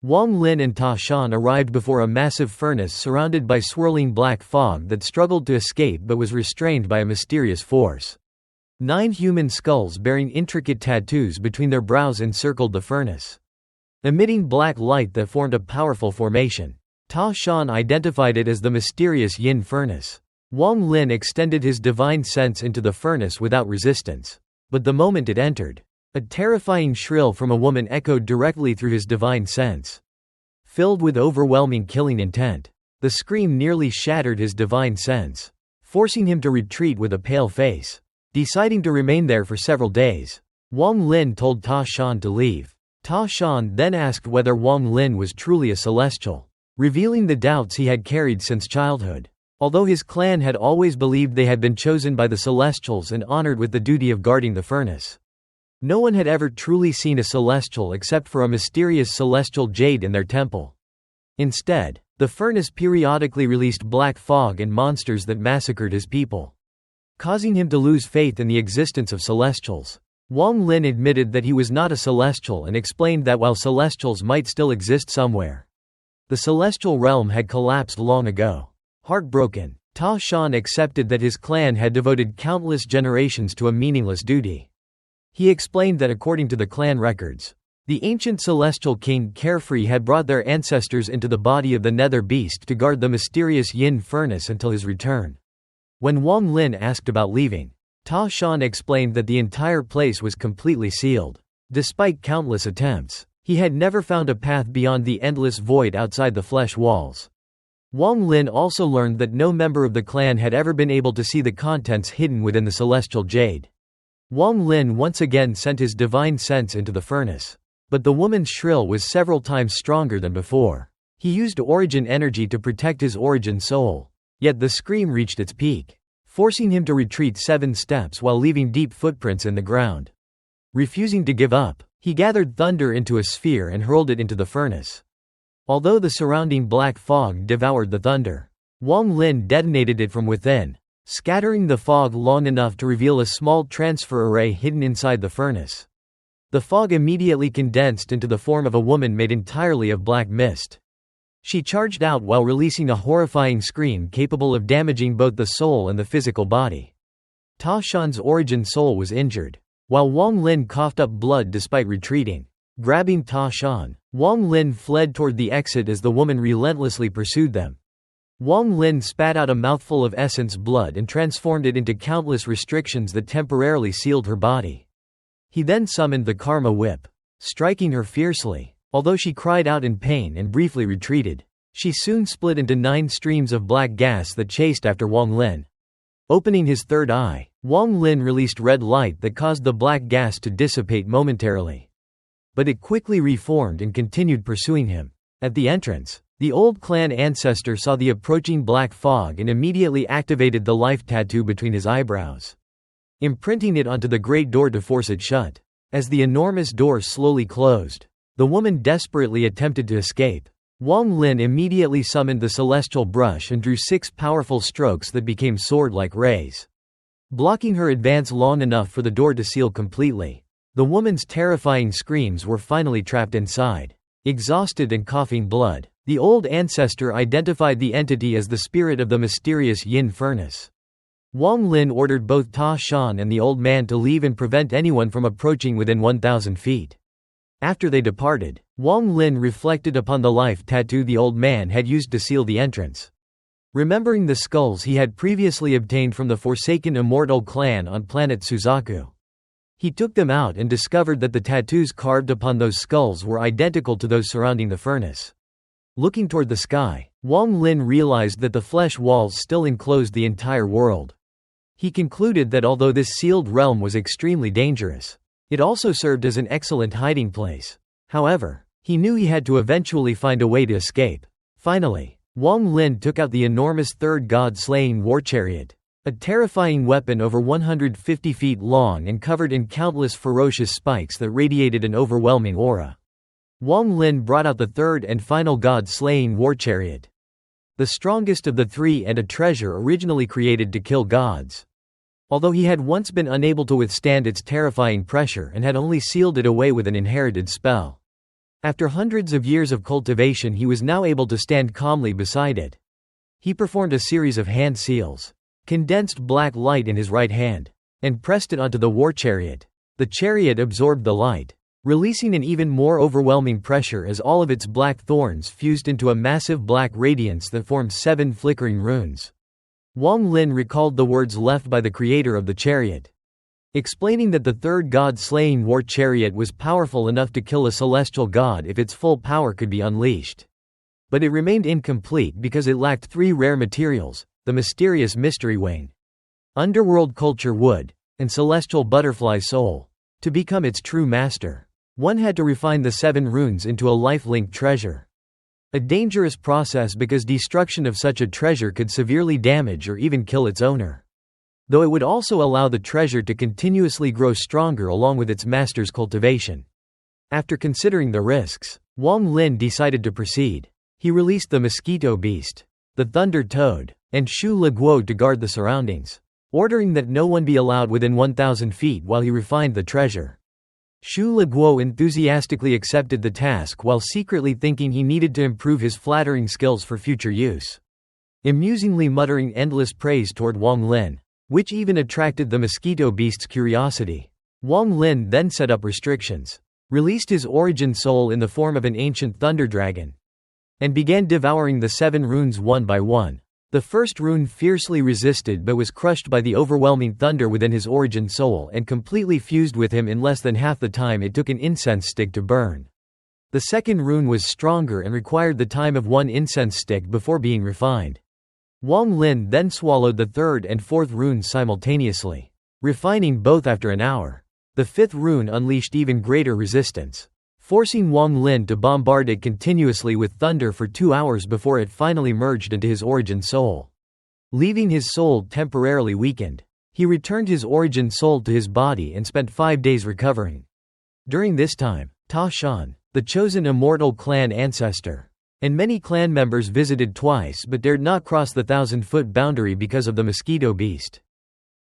Wang Lin and Ta Shan arrived before a massive furnace surrounded by swirling black fog that struggled to escape but was restrained by a mysterious force. 9 human skulls bearing intricate tattoos between their brows encircled the furnace, emitting black light that formed a powerful formation. Ta Shan identified it as the mysterious Yin Furnace. Wang Lin extended his divine sense into the furnace without resistance. But the moment it entered, a terrifying shrill from a woman echoed directly through his divine sense. Filled with overwhelming killing intent, the scream nearly shattered his divine sense, forcing him to retreat with a pale face. Deciding to remain there for several days, Wang Lin told Ta Shan to leave. Ta Shan then asked whether Wang Lin was truly a celestial, revealing the doubts he had carried since childhood. Although his clan had always believed they had been chosen by the Celestials and honored with the duty of guarding the furnace, no one had ever truly seen a Celestial except for a mysterious celestial jade in their temple. Instead, the furnace periodically released black fog and monsters that massacred his people, causing him to lose faith in the existence of Celestials. Wang Lin admitted that he was not a Celestial and explained that while Celestials might still exist somewhere, the Celestial realm had collapsed long ago. Heartbroken, Ta Shan accepted that his clan had devoted countless generations to a meaningless duty. He explained that according to the clan records, the ancient celestial king Carefree had brought their ancestors into the body of the nether beast to guard the mysterious Yin Furnace until his return. When Wang Lin asked about leaving, Ta Shan explained that the entire place was completely sealed. Despite countless attempts, he had never found a path beyond the endless void outside the flesh walls. Wang Lin also learned that no member of the clan had ever been able to see the contents hidden within the celestial jade. Wang Lin once again sent his divine sense into the furnace, but the woman's shrill was several times stronger than before. He used origin energy to protect his origin soul, yet the scream reached its peak, forcing him to retreat 7 steps while leaving deep footprints in the ground. Refusing to give up, he gathered thunder into a sphere and hurled it into the furnace. Although the surrounding black fog devoured the thunder, Wang Lin detonated it from within, scattering the fog long enough to reveal a small transfer array hidden inside the furnace. The fog immediately condensed into the form of a woman made entirely of black mist. She charged out while releasing a horrifying scream capable of damaging both the soul and the physical body. Ta Shan's origin soul was injured, while Wang Lin coughed up blood despite retreating. Grabbing Ta Shan, Wang Lin fled toward the exit as the woman relentlessly pursued them. Wang Lin spat out a mouthful of essence blood and transformed it into countless restrictions that temporarily sealed her body. He then summoned the Karma Whip, striking her fiercely. Although she cried out in pain and briefly retreated, she soon split into 9 streams of black gas that chased after Wang Lin. Opening his third eye, Wang Lin released red light that caused the black gas to dissipate momentarily. But it quickly reformed and continued pursuing him. At the entrance, the old clan ancestor saw the approaching black fog and immediately activated the life tattoo between his eyebrows, imprinting it onto the great door to force it shut. As the enormous door slowly closed, the woman desperately attempted to escape. Wang Lin immediately summoned the celestial brush and drew 6 powerful strokes that became sword-like rays, blocking her advance long enough for the door to seal completely. The woman's terrifying screams were finally trapped inside. Exhausted and coughing blood, the old ancestor identified the entity as the spirit of the mysterious Yin Furnace. Wang Lin ordered both Ta Shan and the old man to leave and prevent anyone from approaching within 1,000 feet. After they departed, Wang Lin reflected upon the life tattoo the old man had used to seal the entrance. Remembering the skulls he had previously obtained from the Forsaken Immortal clan on planet Suzaku, he took them out and discovered that the tattoos carved upon those skulls were identical to those surrounding the furnace. Looking toward the sky, Wang Lin realized that the flesh walls still enclosed the entire world. He concluded that although this sealed realm was extremely dangerous, it also served as an excellent hiding place. However, he knew he had to eventually find a way to escape. Finally, Wang Lin took out the enormous third god-slaying war chariot, a terrifying weapon over 150 feet long and covered in countless ferocious spikes that radiated an overwhelming aura. Wang Lin brought out the third and final god-slaying war chariot, the strongest of the 3 and a treasure originally created to kill gods. Although he had once been unable to withstand its terrifying pressure and had only sealed it away with an inherited spell, After hundreds of years of cultivation, he was now able to stand calmly beside it. He performed a series of hand seals, condensed black light in his right hand, and pressed it onto the war chariot. The chariot absorbed the light, releasing an even more overwhelming pressure as all of its black thorns fused into a massive black radiance that formed 7 flickering runes. Wang Lin recalled the words left by the creator of the chariot, explaining that the third god-slaying war chariot was powerful enough to kill a celestial god if its full power could be unleashed. But it remained incomplete because it lacked 3 rare materials: the mysterious mystery wing, underworld culture wood, and celestial butterfly soul. To become its true master, one had to refine the 7 runes into a life-linked treasure. A dangerous process because destruction of such a treasure could severely damage or even kill its owner. Though it would also allow the treasure to continuously grow stronger along with its master's cultivation. After considering the risks, Wang Lin decided to proceed. He released the mosquito beast, the thunder toad, and Shu Leguo to guard the surroundings, ordering that no one be allowed within 1,000 feet while he refined the treasure. Shu Leguo enthusiastically accepted the task while secretly thinking he needed to improve his flattering skills for future use, amusingly muttering endless praise toward Wang Lin, which even attracted the mosquito beast's curiosity. Wang Lin then set up restrictions, released his origin soul in the form of an ancient thunder dragon, and began devouring the 7 runes one by one. The first rune fiercely resisted but was crushed by the overwhelming thunder within his origin soul and completely fused with him in less than half the time it took an incense stick to burn. The second rune was stronger and required the time of 1 incense stick before being refined. Wang Lin then swallowed the third and fourth runes simultaneously, refining both after an hour. The fifth rune unleashed even greater resistance, forcing Wang Lin to bombard it continuously with thunder for 2 hours before it finally merged into his origin soul. Leaving his soul temporarily weakened, he returned his origin soul to his body and spent 5 days recovering. During this time, Ta Shan, the chosen immortal clan ancestor, and many clan members visited twice but dared not cross the 1,000-foot boundary because of the mosquito beast,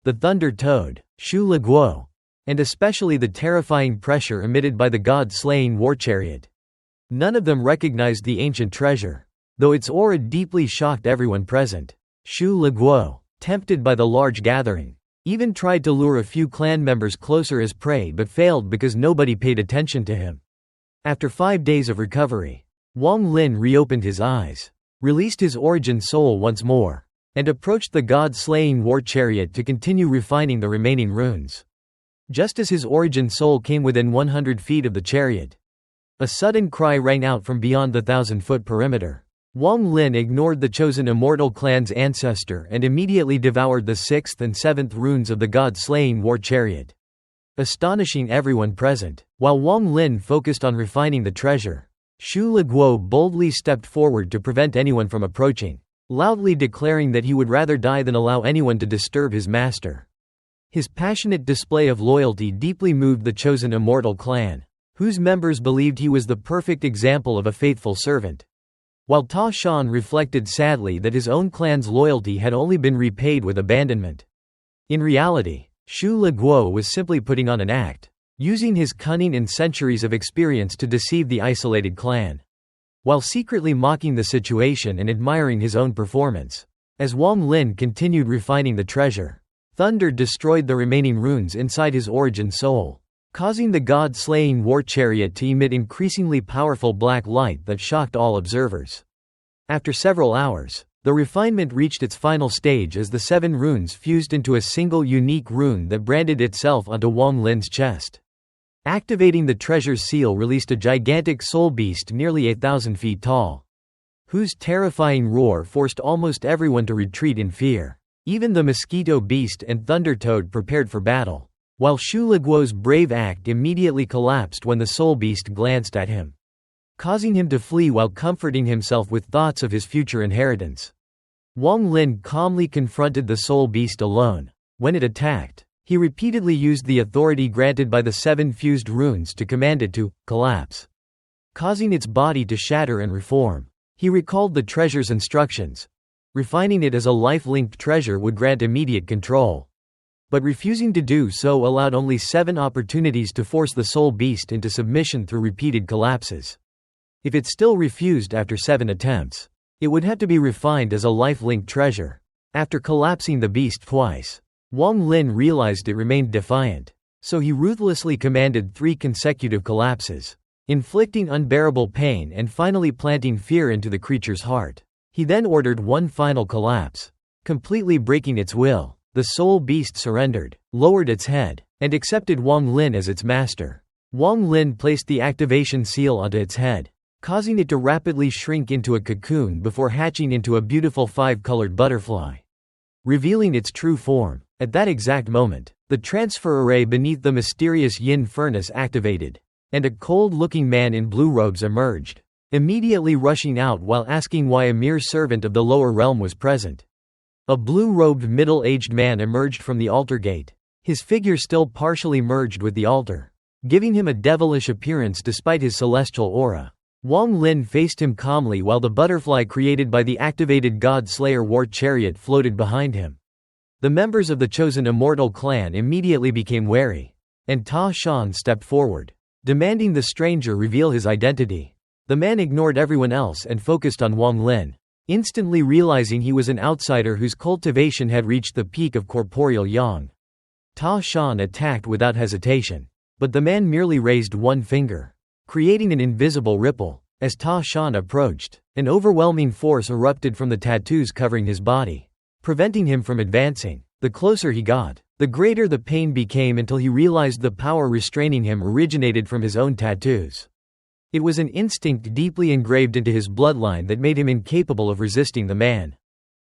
the thunder toad, Shu Leguo, and especially the terrifying pressure emitted by the god-slaying war chariot. None of them recognized the ancient treasure, though its aura deeply shocked everyone present. Shu Leguo, tempted by the large gathering, even tried to lure a few clan members closer as prey but failed because nobody paid attention to him. After 5 days of recovery, Wang Lin reopened his eyes, released his origin soul once more, and approached the god-slaying war chariot to continue refining the remaining runes. Just as his origin soul came within 100 feet of the chariot, a sudden cry rang out from beyond the 1,000-foot perimeter. Wang Lin ignored the chosen immortal clan's ancestor and immediately devoured the 6th and 7th runes of the god-slaying war chariot, astonishing everyone present. While Wang Lin focused on refining the treasure, Shu Leguo boldly stepped forward to prevent anyone from approaching, loudly declaring that he would rather die than allow anyone to disturb his master. His passionate display of loyalty deeply moved the chosen immortal clan, whose members believed he was the perfect example of a faithful servant. While Ta Shan reflected sadly that his own clan's loyalty had only been repaid with abandonment. In reality, Shu Leguo was simply putting on an act, using his cunning and centuries of experience to deceive the isolated clan, while secretly mocking the situation and admiring his own performance. As Wang Lin continued refining the treasure, thunder destroyed the remaining runes inside his origin soul, causing the god-slaying war chariot to emit increasingly powerful black light that shocked all observers. After several hours, the refinement reached its final stage as the 7 runes fused into a single unique rune that branded itself onto Wang Lin's chest. Activating the treasure's seal released a gigantic soul beast nearly 8,000 feet tall, whose terrifying roar forced almost everyone to retreat in fear. Even the mosquito beast and thunder toad prepared for battle, while Shu Leguo's brave act immediately collapsed when the soul beast glanced at him, causing him to flee while comforting himself with thoughts of his future inheritance. Wang Lin calmly confronted the soul beast alone. When it attacked, he repeatedly used the authority granted by the 7 fused runes to command it to collapse, causing its body to shatter and reform. He recalled the treasure's instructions. Refining it as a life-linked treasure would grant immediate control, but refusing to do so allowed only 7 opportunities to force the soul beast into submission through repeated collapses. If it still refused after 7 attempts, it would have to be refined as a life-linked treasure. After collapsing the beast twice, Wang Lin realized it remained defiant, so he ruthlessly commanded 3 consecutive collapses, inflicting unbearable pain and finally planting fear into the creature's heart. He then ordered one final collapse, completely breaking its will. The soul beast surrendered, lowered its head, and accepted Wang Lin as its master. Wang Lin placed the activation seal onto its head, causing it to rapidly shrink into a cocoon before hatching into a beautiful 5-colored butterfly, revealing its true form. At that exact moment, the transfer array beneath the mysterious Yin Furnace activated, and a cold-looking man in blue robes emerged, immediately rushing out while asking why a mere servant of the lower realm was present. A blue-robed middle-aged man emerged from the altar gate, his figure still partially merged with the altar, giving him a devilish appearance despite his celestial aura. Wang Lin faced him calmly while the butterfly created by the activated God Slayer war chariot floated behind him. The members of the chosen immortal clan immediately became wary, and Ta Shan stepped forward, demanding the stranger reveal his identity. The man ignored everyone else and focused on Wang Lin, instantly realizing he was an outsider whose cultivation had reached the peak of corporeal yang. Ta Shan attacked without hesitation, but the man merely raised one finger, creating an invisible ripple. As Ta Shan approached, an overwhelming force erupted from the tattoos covering his body, preventing him from advancing. The closer he got, the greater the pain became until he realized the power restraining him originated from his own tattoos. It was an instinct deeply engraved into his bloodline that made him incapable of resisting the man.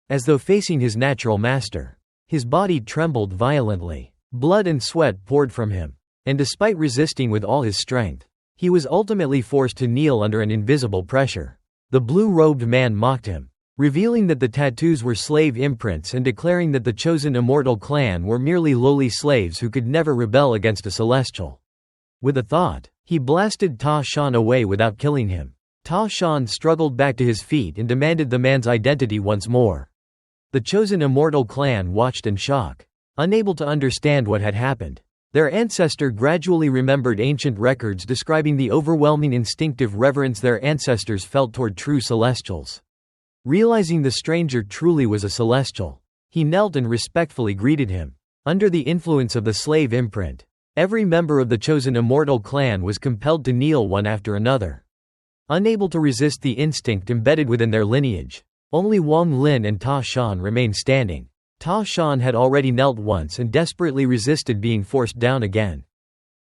As though facing his natural master, his body trembled violently, blood and sweat poured from him, and despite resisting with all his strength, he was ultimately forced to kneel under an invisible pressure. The blue-robed man mocked him, revealing that the tattoos were slave imprints and declaring that the chosen immortal clan were merely lowly slaves who could never rebel against a celestial. With a thought, he blasted Ta Shan away without killing him. Ta Shan struggled back to his feet and demanded the man's identity once more. The chosen immortal clan watched in shock, unable to understand what had happened. Their ancestor gradually remembered ancient records describing the overwhelming instinctive reverence their ancestors felt toward true celestials. Realizing the stranger truly was a celestial, he knelt and respectfully greeted him. Under the influence of the slave imprint, every member of the chosen immortal clan was compelled to kneel one after another. Unable to resist the instinct embedded within their lineage, only Wang Lin and Ta Shan remained standing. Ta Shan had already knelt once and desperately resisted being forced down again.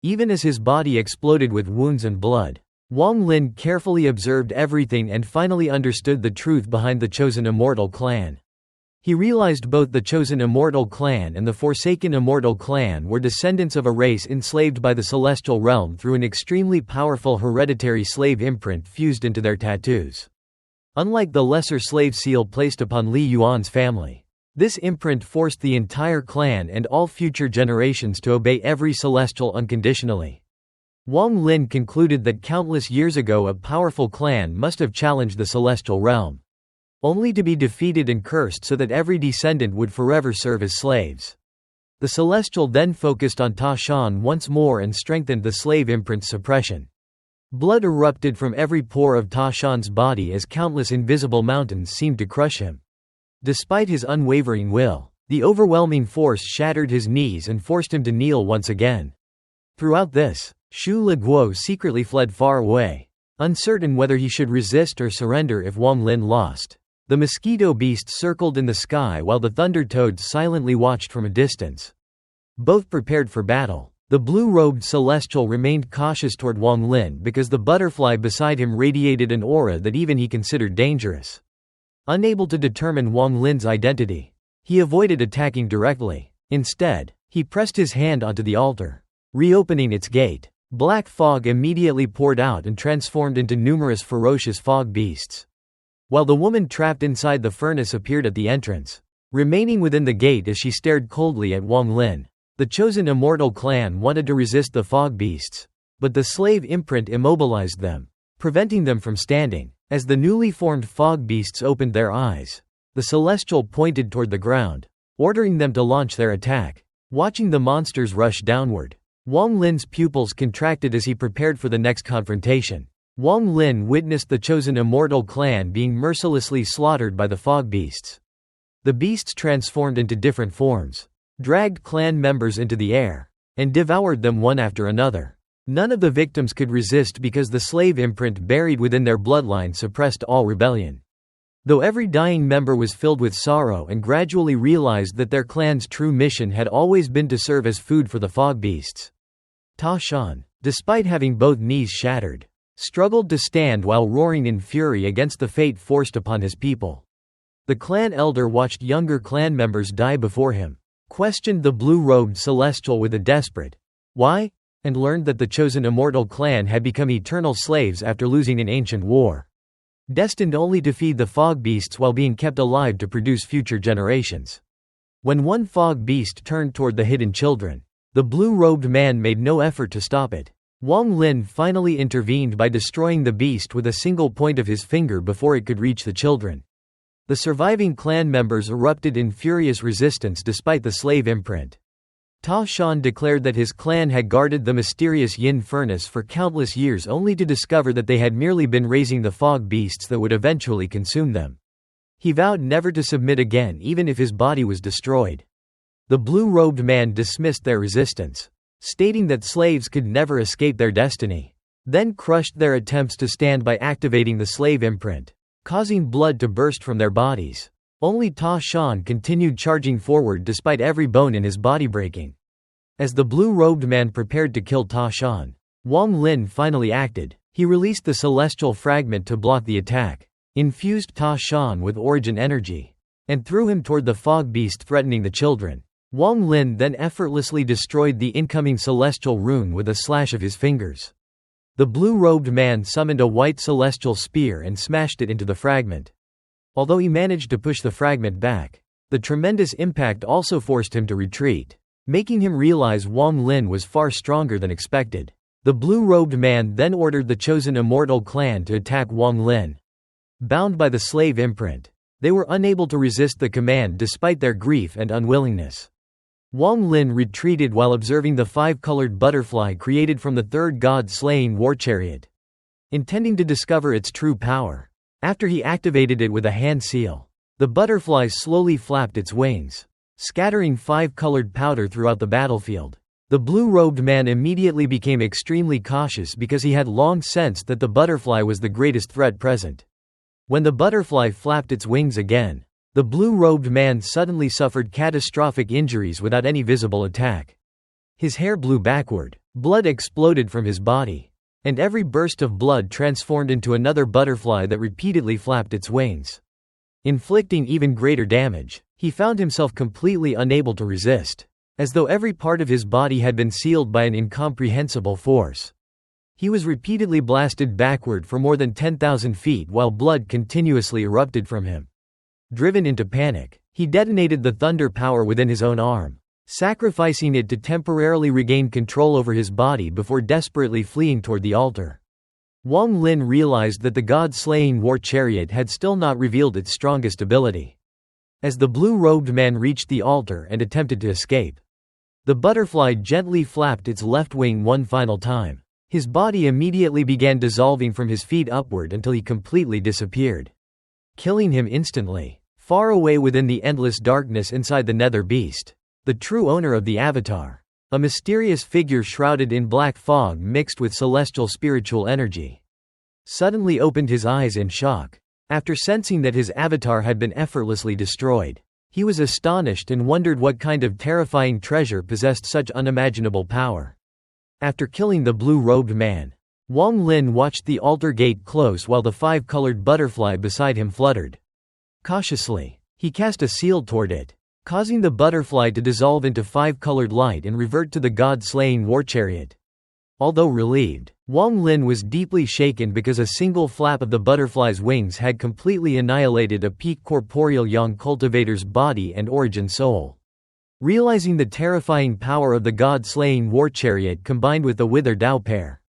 Even as his body exploded with wounds and blood, Wang Lin carefully observed everything and finally understood the truth behind the chosen immortal clan. He realized both the chosen immortal clan and the forsaken immortal clan were descendants of a race enslaved by the celestial realm through an extremely powerful hereditary slave imprint fused into their tattoos. Unlike the lesser slave seal placed upon Li Yuan's family, this imprint forced the entire clan and all future generations to obey every celestial unconditionally. Wang Lin concluded that countless years ago a powerful clan must have challenged the celestial realm, only to be defeated and cursed so that every descendant would forever serve as slaves. The celestial then focused on Ta Shan once more and strengthened the slave imprint's suppression. Blood erupted from every pore of Ta Shan's body as countless invisible mountains seemed to crush him. Despite his unwavering will, the overwhelming force shattered his knees and forced him to kneel once again. Throughout this, Shu Leguo secretly fled far away, uncertain whether he should resist or surrender if Wang Lin lost. The mosquito beast circled in the sky while the thunder toads silently watched from a distance. Both prepared for battle. The blue-robed celestial remained cautious toward Wang Lin because the butterfly beside him radiated an aura that even he considered dangerous. Unable to determine Wang Lin's identity, he avoided attacking directly. Instead, he pressed his hand onto the altar, reopening its gate. Black fog immediately poured out and transformed into numerous ferocious fog beasts, while the woman trapped inside the furnace appeared at the entrance, remaining within the gate as she stared coldly at Wang Lin. The chosen immortal clan wanted to resist the fog beasts, but the slave imprint immobilized them, preventing them from standing. As the newly formed fog beasts opened their eyes, the celestial pointed toward the ground, ordering them to launch their attack. Watching the monsters rush downward, Wang Lin's pupils contracted as he prepared for the next confrontation. Wang Lin witnessed the chosen immortal clan being mercilessly slaughtered by the fog beasts. The beasts transformed into different forms, dragged clan members into the air, and devoured them one after another. None of the victims could resist because the slave imprint buried within their bloodline suppressed all rebellion. Though every dying member was filled with sorrow and gradually realized that their clan's true mission had always been to serve as food for the fog beasts. Ta Shan, despite having both knees shattered, struggled to stand while roaring in fury against the fate forced upon his people. The clan elder watched younger clan members die before him, questioned the blue-robed celestial with a desperate "Why?" and learned that the chosen immortal clan had become eternal slaves after losing an ancient war, destined only to feed the fog beasts while being kept alive to produce future generations. When one fog beast turned toward the hidden children, the blue-robed man made no effort to stop it. Wang Lin finally intervened by destroying the beast with a single point of his finger before it could reach the children. The surviving clan members erupted in furious resistance despite the slave imprint. Ta Shan declared that his clan had guarded the mysterious Yin Furnace for countless years only to discover that they had merely been raising the fog beasts that would eventually consume them. He vowed never to submit again even if his body was destroyed. The blue-robed man dismissed their resistance, stating that slaves could never escape their destiny, then crushed their attempts to stand by activating the slave imprint, causing blood to burst from their bodies. Only Ta Shan continued charging forward despite every bone in his body breaking. As the blue-robed man prepared to kill Ta Shan, Wang Lin finally acted. He released the celestial fragment to block the attack, infused Ta Shan with origin energy, and threw him toward the fog beast threatening the children. Wang Lin then effortlessly destroyed the incoming celestial rune with a slash of his fingers. The blue-robed man summoned a white celestial spear and smashed it into the fragment. Although he managed to push the fragment back, the tremendous impact also forced him to retreat, making him realize Wang Lin was far stronger than expected. The blue-robed man then ordered the chosen immortal clan to attack Wang Lin. Bound by the slave imprint, they were unable to resist the command despite their grief and unwillingness. Wang Lin retreated while observing the five-colored butterfly created from the third god-slaying war chariot, intending to discover its true power. After he activated it with a hand seal, the butterfly slowly flapped its wings, scattering five-colored powder throughout the battlefield. The blue-robed man immediately became extremely cautious because he had long sensed that the butterfly was the greatest threat present. When the butterfly flapped its wings again, the blue-robed man suddenly suffered catastrophic injuries without any visible attack. His hair blew backward, blood exploded from his body, and every burst of blood transformed into another butterfly that repeatedly flapped its wings, inflicting even greater damage. He found himself completely unable to resist, as though every part of his body had been sealed by an incomprehensible force. He was repeatedly blasted backward for more than 10,000 feet while blood continuously erupted from him. Driven into panic, he detonated the thunder power within his own arm, sacrificing it to temporarily regain control over his body before desperately fleeing toward the altar. Wang Lin realized that the god-slaying war chariot had still not revealed its strongest ability. As the blue-robed man reached the altar and attempted to escape, the butterfly gently flapped its left wing one final time. His body immediately began dissolving from his feet upward until he completely disappeared, killing him instantly. Far away within the endless darkness inside the nether beast, the true owner of the avatar, a mysterious figure shrouded in black fog mixed with celestial spiritual energy, suddenly opened his eyes in shock. After sensing that his avatar had been effortlessly destroyed, he was astonished and wondered what kind of terrifying treasure possessed such unimaginable power. After killing the blue-robed man, Wang Lin watched the altar gate close while the five-colored butterfly beside him fluttered. Cautiously, he cast a seal toward it, causing the butterfly to dissolve into five-colored light and revert to the god-slaying war chariot. Although relieved, Wang Lin was deeply shaken because a single flap of the butterfly's wings had completely annihilated a peak corporeal young cultivator's body and origin soul. Realizing the terrifying power of the god-slaying war chariot combined with the Wither Dao pair,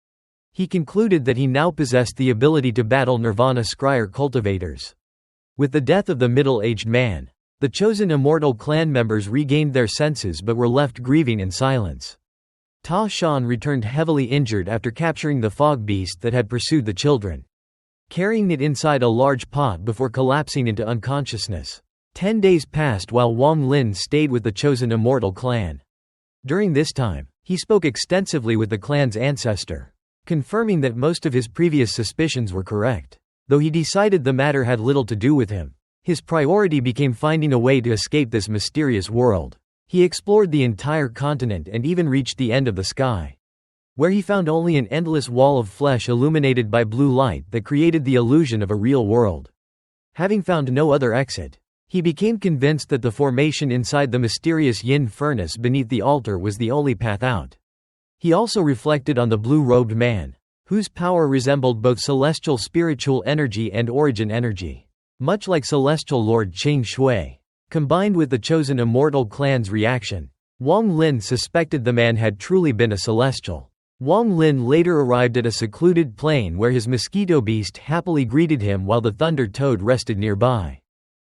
he concluded that he now possessed the ability to battle Nirvana Scryer cultivators. With the death of the middle-aged man, the chosen immortal clan members regained their senses but were left grieving in silence. Ta Shan returned heavily injured after capturing the fog beast that had pursued the children, carrying it inside a large pot before collapsing into unconsciousness. 10 days passed while Wang Lin stayed with the chosen immortal clan. During this time, he spoke extensively with the clan's ancestor, confirming that most of his previous suspicions were correct. Though he decided the matter had little to do with him, his priority became finding a way to escape this mysterious world. He explored the entire continent and even reached the end of the sky, where he found only an endless wall of flesh illuminated by blue light that created the illusion of a real world. Having found no other exit, he became convinced that the formation inside the mysterious Yin Furnace beneath the altar was the only path out. He also reflected on the blue-robed man, whose power resembled both celestial spiritual energy and origin energy, much like celestial lord Qing Shui. Combined with the chosen immortal clan's reaction, Wang Lin suspected the man had truly been a celestial. Wang Lin later arrived at a secluded plain where his mosquito beast happily greeted him while the thunder toad rested nearby.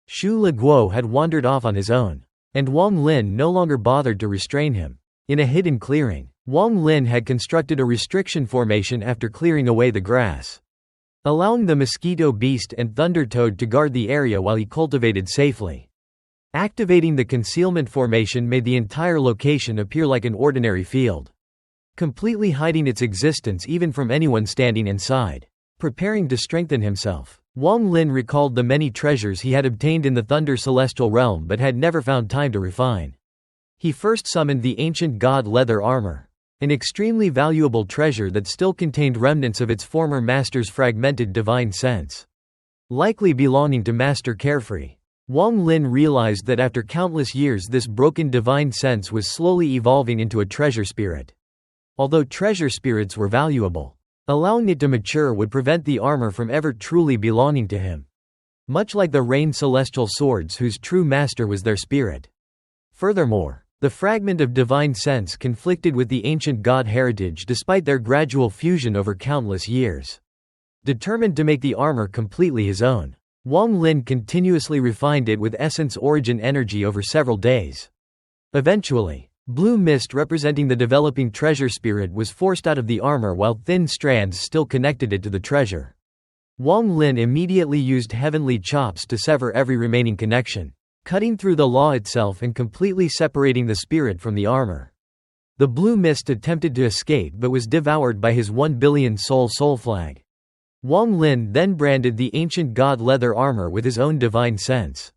Shu Leguo had wandered off on his own, and Wang Lin no longer bothered to restrain him. In a hidden clearing, Wang Lin had constructed a restriction formation after clearing away the grass, allowing the mosquito beast and thunder toad to guard the area while he cultivated safely. Activating the concealment formation made the entire location appear like an ordinary field, completely hiding its existence even from anyone standing inside. Preparing to strengthen himself, Wang Lin recalled the many treasures he had obtained in the Thunder Celestial Realm but had never found time to refine. He first summoned the ancient god leather armor, an extremely valuable treasure that still contained remnants of its former master's fragmented divine sense, likely belonging to Master Carefree. Wang Lin realized that after countless years this broken divine sense was slowly evolving into a treasure spirit. Although treasure spirits were valuable, allowing it to mature would prevent the armor from ever truly belonging to him, much like the Rain Celestial Swords whose true master was their spirit. Furthermore, the fragment of divine sense conflicted with the ancient god heritage despite their gradual fusion over countless years. Determined to make the armor completely his own, Wang Lin continuously refined it with essence origin energy over several days. Eventually, blue mist representing the developing treasure spirit was forced out of the armor while thin strands still connected it to the treasure. Wang Lin immediately used heavenly chops to sever every remaining connection, cutting through the law itself and completely separating the spirit from the armor. The blue mist attempted to escape but was devoured by his 1 billion soul flag. Wang Lin then branded the ancient god leather armor with his own divine sense.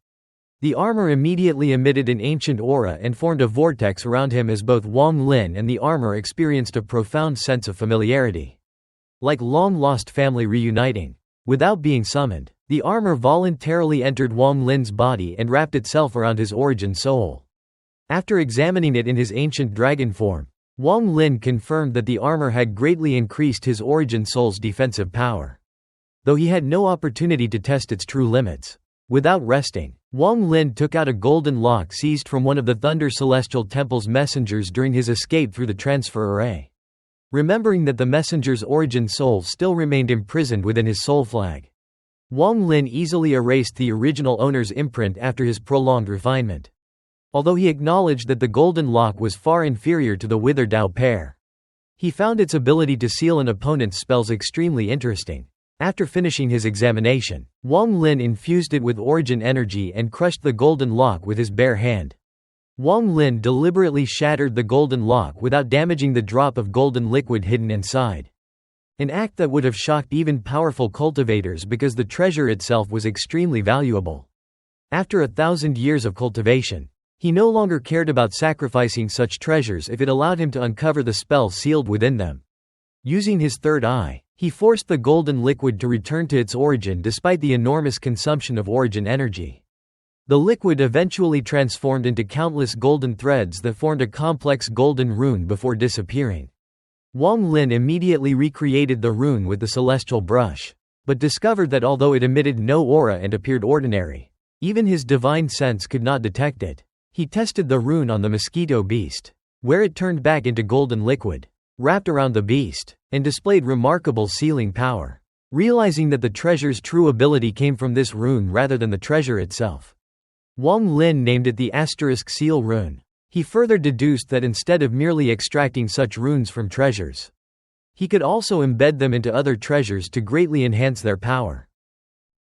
The armor immediately emitted an ancient aura and formed a vortex around him as both Wang Lin and the armor experienced a profound sense of familiarity, like long-lost family reuniting. Without being summoned, the armor voluntarily entered Wang Lin's body and wrapped itself around his origin soul. After examining it in his ancient dragon form, Wang Lin confirmed that the armor had greatly increased his origin soul's defensive power, though he had no opportunity to test its true limits. Without resting, Wang Lin took out a golden lock seized from one of the Thunder Celestial Temple's messengers during his escape through the transfer array. Remembering that the messenger's origin soul still remained imprisoned within his soul flag, Wang Lin easily erased the original owner's imprint after his prolonged refinement. Although he acknowledged that the golden lock was far inferior to the Wither Dao pair, he found its ability to seal an opponent's spells extremely interesting. After finishing his examination, Wang Lin infused it with origin energy and crushed the golden lock with his bare hand. Wang Lin deliberately shattered the golden lock without damaging the drop of golden liquid hidden inside, an act that would have shocked even powerful cultivators because the treasure itself was extremely valuable. After 1,000 years of cultivation, he no longer cared about sacrificing such treasures if it allowed him to uncover the spell sealed within them. Using his third eye, he forced the golden liquid to return to its origin despite the enormous consumption of origin energy. The liquid eventually transformed into countless golden threads that formed a complex golden rune before disappearing. Wang Lin immediately recreated the rune with the celestial brush, but discovered that although it emitted no aura and appeared ordinary, even his divine sense could not detect it. He tested the rune on the mosquito beast, where it turned back into golden liquid, wrapped around the beast, and displayed remarkable sealing power. Realizing that the treasure's true ability came from this rune rather than the treasure itself, Wang Lin named it the Asterisk Seal Rune. He further deduced that instead of merely extracting such runes from treasures, he could also embed them into other treasures to greatly enhance their power.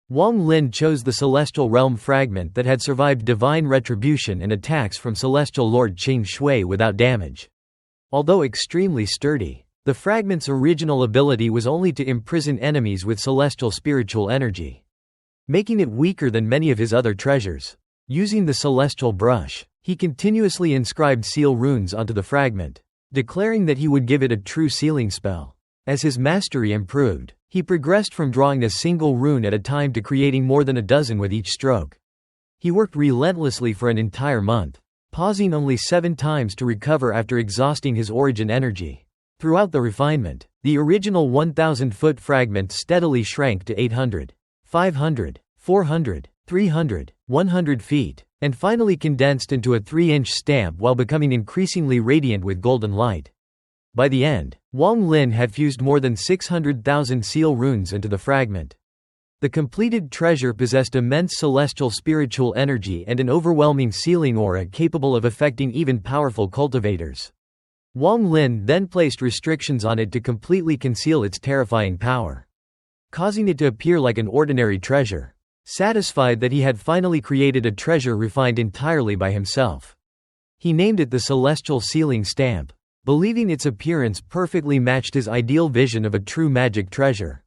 Wang Lin chose the Celestial Realm fragment that had survived divine retribution and attacks from Celestial Lord Qing Shui without damage. Although extremely sturdy, the fragment's original ability was only to imprison enemies with celestial spiritual energy, making it weaker than many of his other treasures. Using the celestial brush, he continuously inscribed seal runes onto the fragment, declaring that he would give it a true sealing spell. As his mastery improved, he progressed from drawing a single rune at a time to creating more than a dozen with each stroke. He worked relentlessly for an entire month, pausing only 7 times to recover after exhausting his origin energy. Throughout the refinement, the original 1,000-foot fragment steadily shrank to 800, 500, 400, 300, 100 feet, and finally condensed into a 3-inch stamp while becoming increasingly radiant with golden light. By the end, Wang Lin had fused more than 600,000 seal runes into the fragment. The completed treasure possessed immense celestial spiritual energy and an overwhelming sealing aura capable of affecting even powerful cultivators. Wang Lin then placed restrictions on it to completely conceal its terrifying power, causing it to appear like an ordinary treasure. Satisfied that he had finally created a treasure refined entirely by himself, he named it the Celestial Sealing Stamp, believing its appearance perfectly matched his ideal vision of a true magic treasure.